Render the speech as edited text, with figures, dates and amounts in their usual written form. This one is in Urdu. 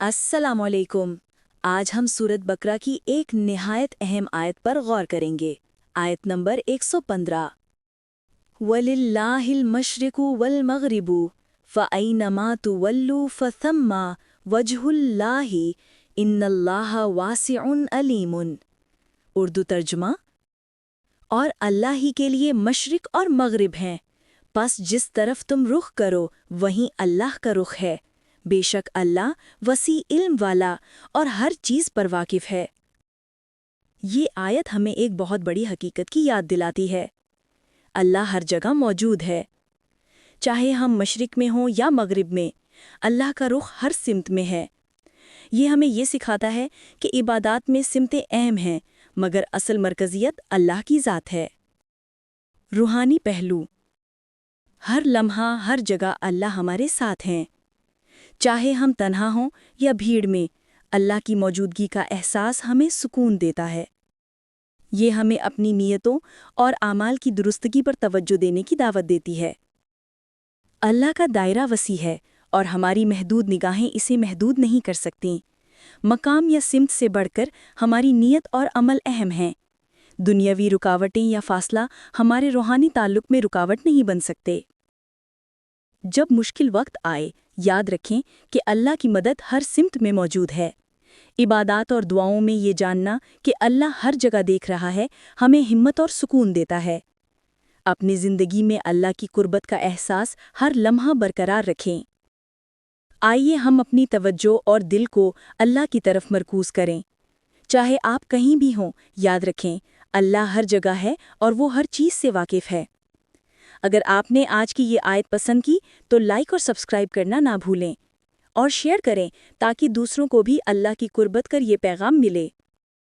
السلام علیکم۔ آج ہم سورت بقرہ کی ایک نہایت اہم آیت پر غور کریں گے۔ آیت نمبر 115۔ وَلِلَّهِ الْمَشْرِقُ وَالْمَغْرِبُ فَأَيْنَمَا تُوَلُّوا فَثَمَّ وَجْهُ اللَّهِ إِنَّ اللَّهَ وَاسِعٌ عَلِيمٌ۔ اردو ترجمہ: اور اللہ ہی کے لیے مشرق اور مغرب ہیں، پس جس طرف تم رخ کرو وہیں اللہ کا رخ ہے، بے شک اللہ وسیع علم والا اور ہر چیز پر واقف ہے۔ یہ آیت ہمیں ایک بہت بڑی حقیقت کی یاد دلاتی ہے۔ اللہ ہر جگہ موجود ہے، چاہے ہم مشرق میں ہوں یا مغرب میں، اللہ کا رخ ہر سمت میں ہے۔ یہ ہمیں یہ سکھاتا ہے کہ عبادات میں سمتیں اہم ہیں، مگر اصل مرکزیت اللہ کی ذات ہے۔ روحانی پہلو: ہر لمحہ ہر جگہ اللہ ہمارے ساتھ ہیں۔ چاہے ہم تنہا ہوں یا بھیڑ میں، اللہ کی موجودگی کا احساس ہمیں سکون دیتا ہے۔ یہ ہمیں اپنی نیتوں اور اعمال کی درستگی پر توجہ دینے کی دعوت دیتی ہے۔ اللہ کا دائرہ وسیع ہے اور ہماری محدود نگاہیں اسے محدود نہیں کر سکتیں۔ مقام یا سمت سے بڑھ کر ہماری نیت اور عمل اہم ہیں۔ دنیاوی رکاوٹیں یا فاصلہ ہمارے روحانی تعلق میں رکاوٹ نہیں بن سکتے۔ جب مشکل وقت آئے، یاد رکھیں کہ اللہ کی مدد ہر سمت میں موجود ہے۔ عبادات اور دعاؤں میں یہ جاننا کہ اللہ ہر جگہ دیکھ رہا ہے، ہمیں ہمت اور سکون دیتا ہے۔ اپنی زندگی میں اللہ کی قربت کا احساس ہر لمحہ برقرار رکھیں۔ آئیے ہم اپنی توجہ اور دل کو اللہ کی طرف مرکوز کریں۔ چاہے آپ کہیں بھی ہوں، یاد رکھیں اللہ ہر جگہ ہے اور وہ ہر چیز سے واقف ہے۔ اگر آپ نے آج کی یہ آیت پسند کی تو لائک اور سبسکرائب کرنا نہ بھولیں، اور شیئر کریں تاکہ دوسروں کو بھی اللہ کی قربت کر یہ پیغام ملے۔